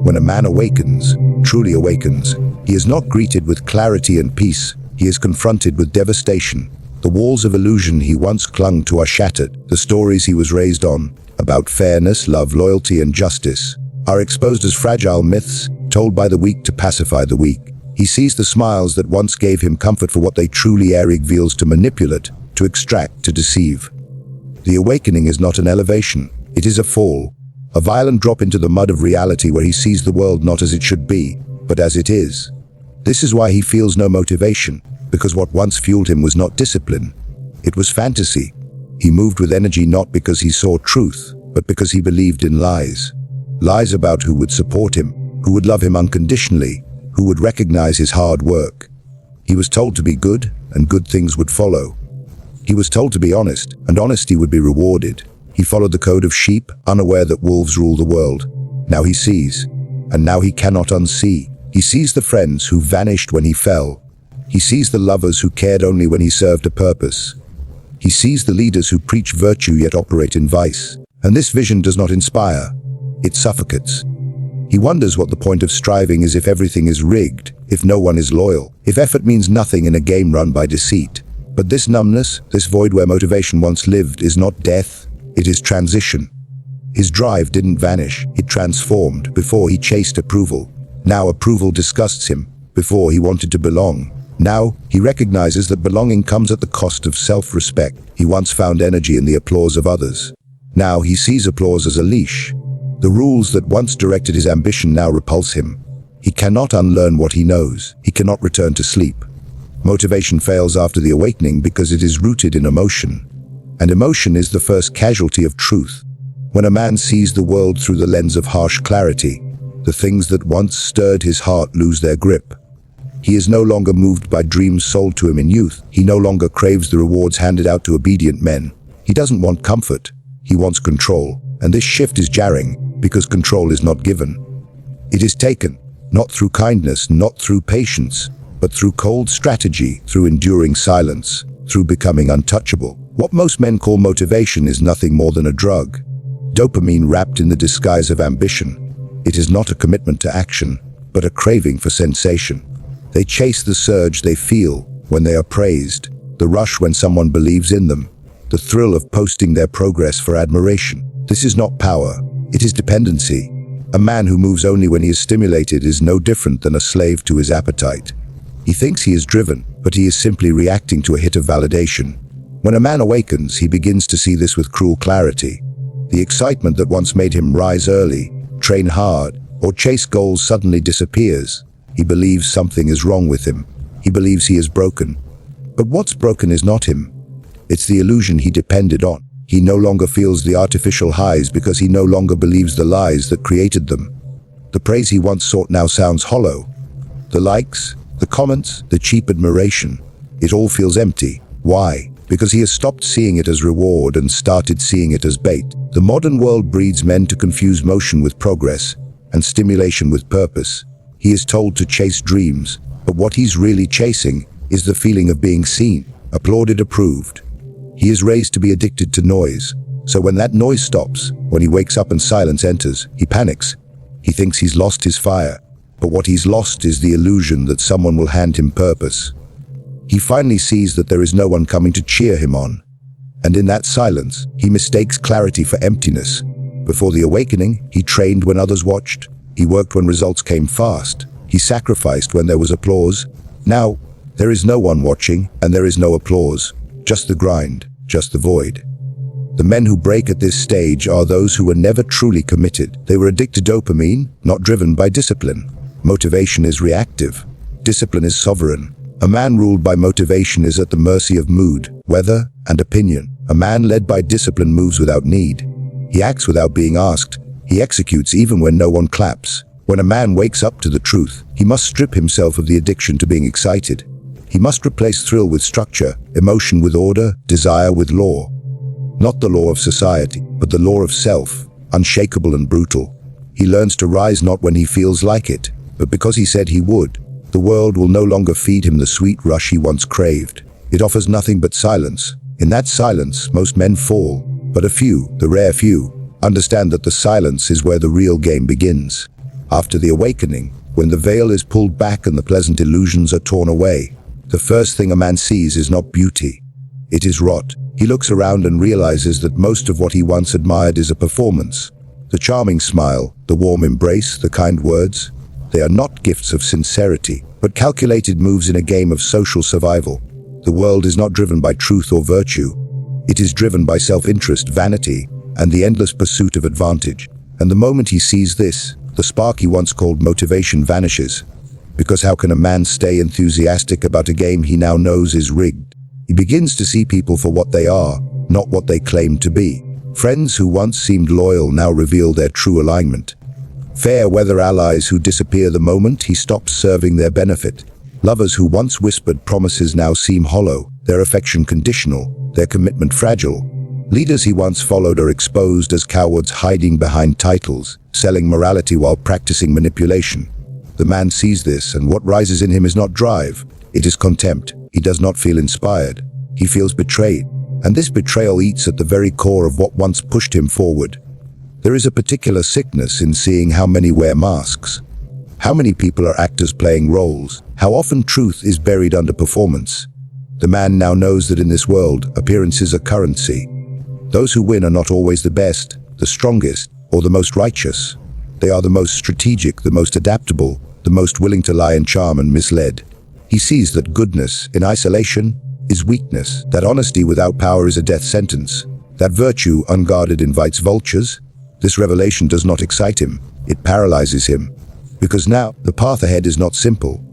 When a man awakens, truly awakens, he is not greeted with clarity and peace. He is confronted with devastation. The walls of illusion he once clung to are shattered. The stories he was raised on, about fairness, love, loyalty, and justice, are exposed as fragile myths told by the weak to pacify the weak. He sees the smiles that once gave him comfort for what they truly are reveals to manipulate, to extract, to deceive. The awakening is not an elevation. It is a fall, a violent drop into the mud of reality where he sees the world not as it should be, but as it is. This is why he feels no motivation, because what once fueled him was not discipline. It was fantasy. He moved with energy not because he saw truth, but because he believed in lies. Lies about who would support him, who would love him unconditionally, who would recognize his hard work. He was told to be good, and good things would follow. He was told to be honest, and honesty would be rewarded. He followed the code of sheep, unaware that wolves rule the world. Now he sees, and now he cannot unsee. He sees the friends who vanished when he fell. He sees the lovers who cared only when he served a purpose. He sees the leaders who preach virtue yet operate in vice. And this vision does not inspire. It suffocates. He wonders what the point of striving is if everything is rigged, if no one is loyal, if effort means nothing in a game run by deceit. But this numbness, this void where motivation once lived, is not death, it is transition. His drive didn't vanish, it transformed. Before he chased approval. Now approval disgusts him. Before he wanted to belong. Now he recognizes that belonging comes at the cost of self-respect. He once found energy in the applause of others. Now he sees applause as a leash. The rules that once directed his ambition now repulse him. He cannot unlearn what he knows. He cannot return to sleep. Motivation fails after the awakening because it is rooted in emotion. And emotion is the first casualty of truth. When a man sees the world through the lens of harsh clarity, the things that once stirred his heart lose their grip. He is no longer moved by dreams sold to him in youth. He no longer craves the rewards handed out to obedient men. He doesn't want comfort. He wants control. And this shift is jarring because control is not given. It is taken, not through kindness, not through patience, but through cold strategy, through enduring silence, through becoming untouchable. What most men call motivation is nothing more than a drug. Dopamine wrapped in the disguise of ambition. It is not a commitment to action, but a craving for sensation. They chase the surge they feel when they are praised, the rush when someone believes in them, the thrill of posting their progress for admiration. This is not power, it is dependency. A man who moves only when he is stimulated is no different than a slave to his appetite. He thinks he is driven, but he is simply reacting to a hit of validation. When a man awakens, he begins to see this with cruel clarity. The excitement that once made him rise early, train hard, or chase goals suddenly disappears. He believes something is wrong with him. He believes he is broken. But what's broken is not him. It's the illusion he depended on. He no longer feels the artificial highs because he no longer believes the lies that created them. The praise he once sought now sounds hollow. The likes, the comments, the cheap admiration, it all feels empty. Why? Because he has stopped seeing it as reward and started seeing it as bait. The modern world breeds men to confuse motion with progress and stimulation with purpose. He is told to chase dreams, but what he's really chasing is the feeling of being seen, applauded, approved. He is raised to be addicted to noise, so when that noise stops, when he wakes up and silence enters, he panics. He thinks he's lost his fire, but what he's lost is the illusion that someone will hand him purpose. He finally sees that there is no one coming to cheer him on, and in that silence, he mistakes clarity for emptiness. Before the awakening, he trained when others watched. He worked when results came fast. He sacrificed when there was applause. Now, there is no one watching, and there is no applause. Just the grind, just the void. The men who break at this stage are those who were never truly committed. They were addicted to dopamine, not driven by discipline. Motivation is reactive. Discipline is sovereign. A man ruled by motivation is at the mercy of mood, weather, and opinion. A man led by discipline moves without need. He acts without being asked. He executes even when no one claps. When a man wakes up to the truth, he must strip himself of the addiction to being excited. He must replace thrill with structure, emotion with order, desire with law. Not the law of society, but the law of self, unshakable and brutal. He learns to rise not when he feels like it, but because he said he would. The world will no longer feed him the sweet rush he once craved. It offers nothing but silence. In that silence, most men fall, but a few, the rare few, understand that the silence is where the real game begins. After the awakening, when the veil is pulled back and the pleasant illusions are torn away, the first thing a man sees is not beauty. It is rot. He looks around and realizes that most of what he once admired is a performance. The charming smile, the warm embrace, the kind words, they are not gifts of sincerity, but calculated moves in a game of social survival. The world is not driven by truth or virtue. It is driven by self-interest, vanity, and the endless pursuit of advantage. And the moment he sees this, the spark he once called motivation vanishes. Because how can a man stay enthusiastic about a game he now knows is rigged? He begins to see people for what they are, not what they claim to be. Friends who once seemed loyal now reveal their true alignment. Fair weather allies who disappear the moment he stops serving their benefit. Lovers who once whispered promises now seem hollow, their affection conditional, their commitment fragile. Leaders he once followed are exposed as cowards hiding behind titles, selling morality while practicing manipulation. The man sees this, and what rises in him is not drive, it is contempt. He does not feel inspired. He feels betrayed, and this betrayal eats at the very core of what once pushed him forward. There is a particular sickness in seeing how many wear masks. How many people are actors playing roles? How often truth is buried under performance? The man now knows that in this world, appearances are currency. Those who win are not always the best, the strongest, or the most righteous. They are the most strategic, the most adaptable, the most willing to lie and charm and mislead. He sees that goodness, in isolation, is weakness, that honesty without power is a death sentence, that virtue, unguarded, invites vultures. This revelation does not excite him, it paralyzes him. Because now, the path ahead is not simple.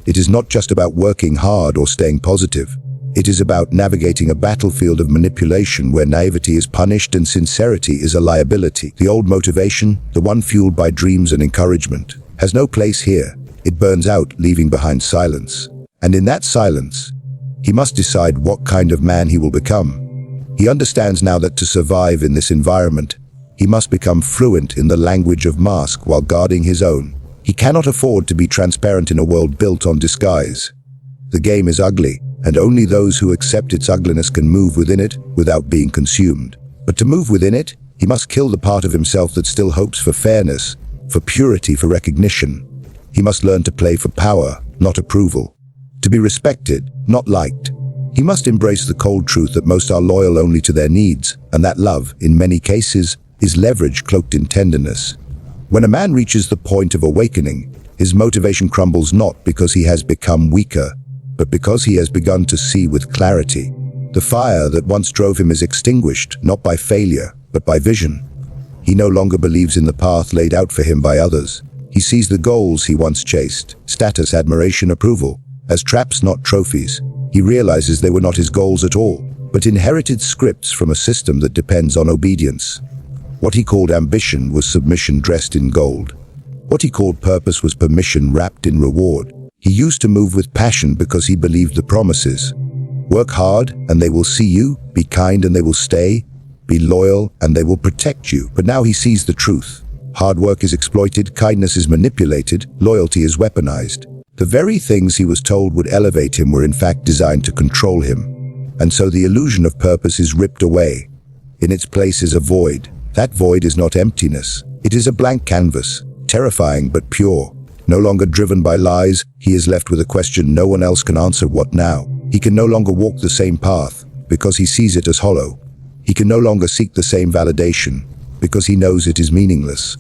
It is not just about working hard or staying positive. It is about navigating a battlefield of manipulation where naivety is punished and sincerity is a liability. The old motivation, the one fueled by dreams and encouragement, has no place here. It burns out, leaving behind silence. And in that silence, he must decide what kind of man he will become. He understands now that to survive in this environment, he must become fluent in the language of mask while guarding his own. He cannot afford to be transparent in a world built on disguise. The game is ugly, and only those who accept its ugliness can move within it without being consumed. But to move within it, he must kill the part of himself that still hopes for fairness, for purity, for recognition. He must learn to play for power, not approval. To be respected, not liked. He must embrace the cold truth that most are loyal only to their needs, and that love, in many cases, is leverage cloaked in tenderness. When a man reaches the point of awakening, his motivation crumbles not because he has become weaker, but because he has begun to see with clarity. The fire that once drove him is extinguished, not by failure, but by vision. He no longer believes in the path laid out for him by others. He sees the goals he once chased, status, admiration, approval, as traps, not trophies. He realizes they were not his goals at all, but inherited scripts from a system that depends on obedience. What he called ambition was submission dressed in gold. What he called purpose was permission wrapped in reward. He used to move with passion because he believed the promises. Work hard and they will see you, be kind and they will stay, be loyal and they will protect you. But now he sees the truth. Hard work is exploited, kindness is manipulated, loyalty is weaponized. The very things he was told would elevate him were in fact designed to control him. And so the illusion of purpose is ripped away. In its place is a void. That void is not emptiness. It is a blank canvas, terrifying but pure. No longer driven by lies, he is left with a question no one else can answer: what now? He can no longer walk the same path, because he sees it as hollow. He can no longer seek the same validation, because he knows it is meaningless.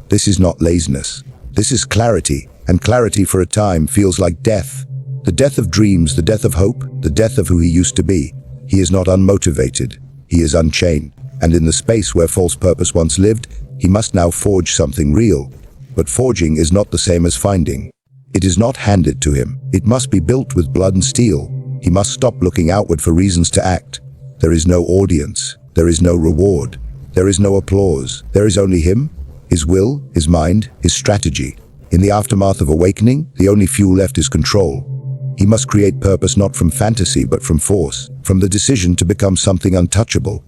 This is not laziness. This is clarity, and clarity for a time feels like death. The death of dreams, the death of hope, the death of who he used to be. He is not unmotivated. He is unchained. And in the space where false purpose once lived, he must now forge something real. But forging is not the same as finding. It is not handed to him. It must be built with blood and steel. He must stop looking outward for reasons to act. There is no audience. There is no reward. There is no applause. There is only him, his will, his mind, his strategy. In the aftermath of awakening, the only fuel left is control. He must create purpose not from fantasy but from force, from the decision to become something untouchable.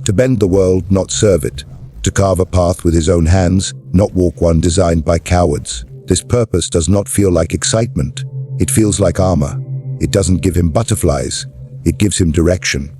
To bend the world, not serve it. To carve a path with his own hands, not walk one designed by cowards. This purpose does not feel like excitement. It feels like armor. It doesn't give him butterflies. It gives him direction.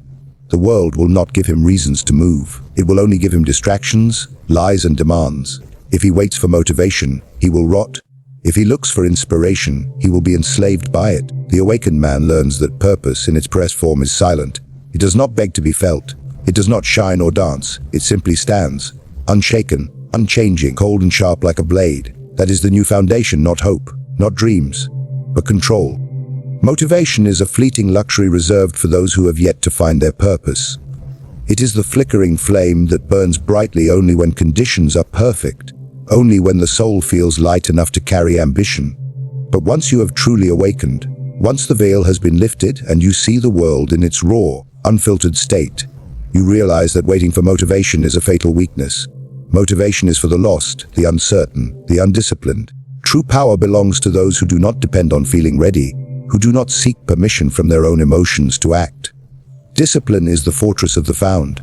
The world will not give him reasons to move. It will only give him distractions, lies and demands. If he waits for motivation, he will rot. If he looks for inspiration, he will be enslaved by it. The awakened man learns that purpose in its purest form is silent. It does not beg to be felt. It does not shine or dance. It simply stands, unshaken, unchanging, cold and sharp like a blade. That is the new foundation, not hope, not dreams, but control. Motivation is a fleeting luxury reserved for those who have yet to find their purpose. It is the flickering flame that burns brightly only when conditions are perfect, only when the soul feels light enough to carry ambition. But once you have truly awakened, once the veil has been lifted and you see the world in its raw, unfiltered state, you realize that waiting for motivation is a fatal weakness. Motivation is for the lost, the uncertain, the undisciplined. True power belongs to those who do not depend on feeling ready, who do not seek permission from their own emotions to act. Discipline is the fortress of the found.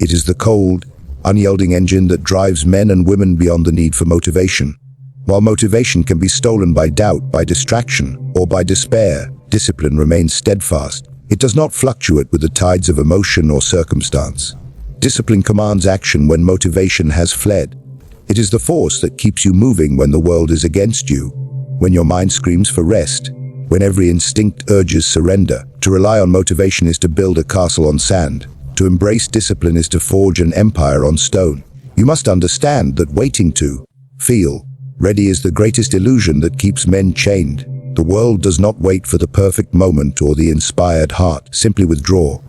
It is the cold, unyielding engine that drives men and women beyond the need for motivation. While motivation can be stolen by doubt, by distraction, or by despair, discipline remains steadfast. It does not fluctuate with the tides of emotion or circumstance. Discipline commands action when motivation has fled. It is the force that keeps you moving when the world is against you, when your mind screams for rest, when every instinct urges surrender. To rely on motivation is to build a castle on sand. To embrace discipline is to forge an empire on stone. You must understand that waiting to feel ready is the greatest illusion that keeps men chained. The world does not wait for the perfect moment or the inspired heart. Simply withdraw.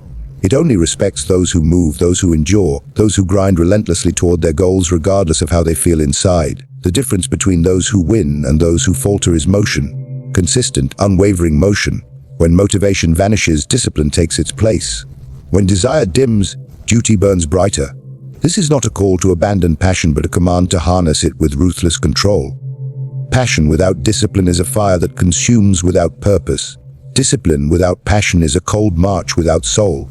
It only respects those who move, those who endure, those who grind relentlessly toward their goals regardless of how they feel inside. The difference between those who win and those who falter is motion. Consistent, unwavering motion. When motivation vanishes, discipline takes its place. When desire dims, duty burns brighter. This is not a call to abandon passion, but a command to harness it with ruthless control. Passion without discipline is a fire that consumes without purpose. Discipline without passion is a cold march without soul.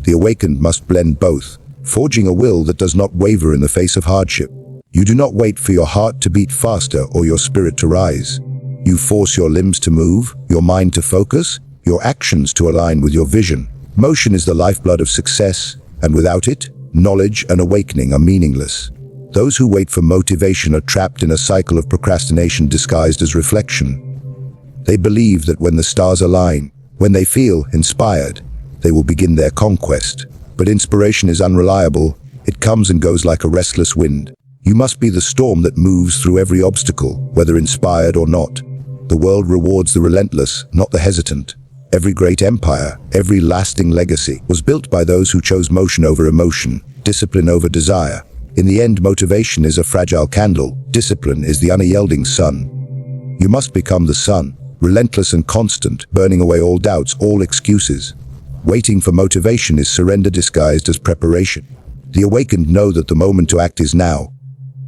The awakened must blend both, forging a will that does not waver in the face of hardship. You do not wait for your heart to beat faster or your spirit to rise. You force your limbs to move, your mind to focus, your actions to align with your vision. Motion is the lifeblood of success, and without it, knowledge and awakening are meaningless. Those who wait for motivation are trapped in a cycle of procrastination disguised as reflection. They believe that when the stars align, when they feel inspired, they will begin their conquest. But inspiration is unreliable. It comes and goes like a restless wind. You must be the storm that moves through every obstacle, whether inspired or not. The world rewards the relentless, not the hesitant. Every great empire, every lasting legacy was built by those who chose motion over emotion, discipline over desire. In the end, motivation is a fragile candle. Discipline is the unyielding sun. You must become the sun, relentless and constant, burning away all doubts, all excuses. Waiting for motivation is surrender disguised as preparation. The awakened know that the moment to act is now.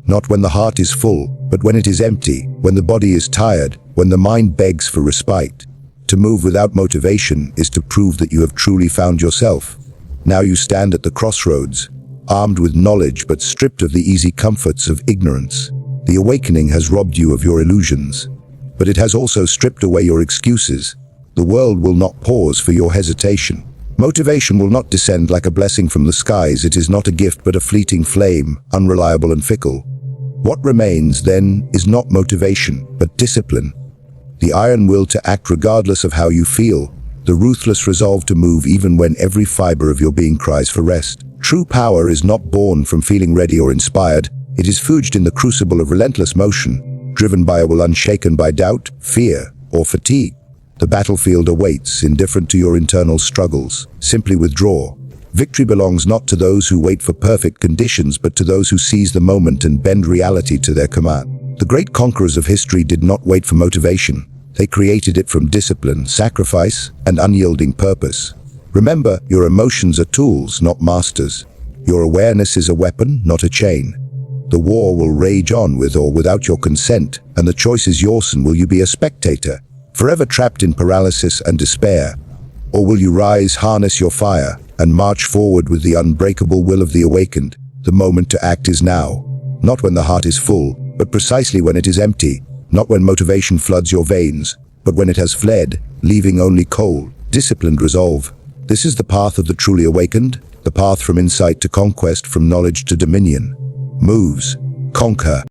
Not when the heart is full, but when it is empty, when the body is tired, when the mind begs for respite. To move without motivation is to prove that you have truly found yourself. Now you stand at the crossroads, armed with knowledge but stripped of the easy comforts of ignorance. The awakening has robbed you of your illusions, but it has also stripped away your excuses. The world will not pause for your hesitation. Motivation will not descend like a blessing from the skies. It is not a gift but a fleeting flame, unreliable and fickle. What remains, then, is not motivation, but discipline. The iron will to act regardless of how you feel, the ruthless resolve to move even when every fiber of your being cries for rest. True power is not born from feeling ready or inspired. It is forged in the crucible of relentless motion, driven by a will unshaken by doubt, fear, or fatigue. The battlefield awaits, indifferent to your internal struggles. Simply withdraw. Victory belongs not to those who wait for perfect conditions, but to those who seize the moment and bend reality to their command. The great conquerors of history did not wait for motivation. They created it from discipline, sacrifice, and unyielding purpose. Remember, your emotions are tools, not masters. Your awareness is a weapon, not a chain. The war will rage on with or without your consent, and the choice is yours. And will you be a spectator, forever trapped in paralysis and despair? Or will you rise, harness your fire, and march forward with the unbreakable will of the awakened? The moment to act is now. Not when the heart is full, but precisely when it is empty. Not when motivation floods your veins, but when it has fled, leaving only cold, disciplined resolve. This is the path of the truly awakened, the path from insight to conquest, from knowledge to dominion. Moves, conquer,